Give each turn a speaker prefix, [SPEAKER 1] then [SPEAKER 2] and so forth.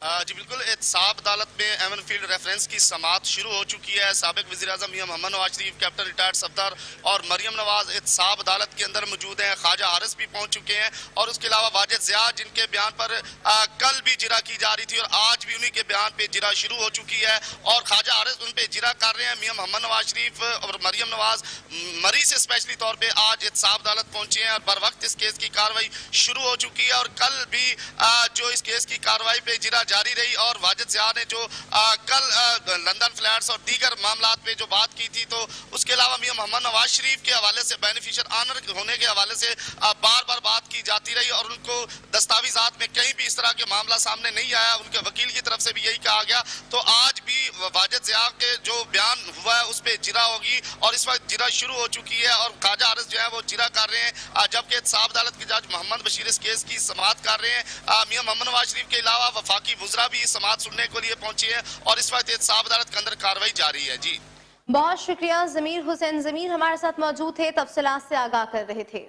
[SPEAKER 1] जी बिल्कुल, एहतसाब अदालत में एवन फील्ड रेफरेंस की समाअत शुरू हो चुकी है। साबिक वज़ीर-ए-आज़म मियां मोहम्मद नवाज शरीफ, कैप्टन रिटायर्ड सफदर और मरियम नवाज एहतसाब अदालत के अंदर मौजूद हैं। ख्वाजा हारिस भी पहुंच चुके हैं और उसके अलावा वाजिद ज़िया, जिनके बयान पर कल भी जिरा की जा रही थी और आज भी उन्हीं के बयान पे जिरा शुरू हो चुकी है और ख्वाजा हारिस उन पे जिरा कर रहे हैं। मियां मोहम्मद नवाज शरीफ और मरियम नवाज मरी से स्पेशली तौर पर आज एहतसाब अदालत पहुंचे हैं और बर वक्त इस केस की कार्रवाई शुरू हो चुकी है और कल भी जो इस केस की कार्रवाई पे जिरा जारी रही और वाजिद ज़िया ने जो कल लंदन फ्लैट्स और दीगर मामलात पे जो बात की थी, तो उसके अलावा मियां मोहम्मद नवाज शरीफ के हवाले से बेनिफिशियल ऑनर होने के हवाले से बार बार बात की जाती रही और उनको दस्तावेजात में कहीं भी इस तरह के मामला सामने नहीं आया। उनके वकील की तरफ से भी यही कहा गया। तो आज भी वाजिद ज़िया के जो बयान हुआ है उस पर जिरा होगी और इस वक्त जिरा शुरू हो चुकी है और ख्वाजा हारिस जो है वो जिरा कर रहे हैं, जबकि एहतसाब अदालत के जज मोहम्मद बशीर इस केस की समाअत कर रहे हैं। मियां मोहम्मद नवाज शरीफ के अलावा वफाकी वुज़रा भी समाअत सुनने के लिए पहुंची है और इस वक्त एहतसाब अदालत के अंदर कार्रवाई जारी है। जी
[SPEAKER 2] बहुत शुक्रिया। ज़मीर हुसैन ज़मीर हमारे साथ मौजूद थे, तफसीलात से आगाह कर रहे थे।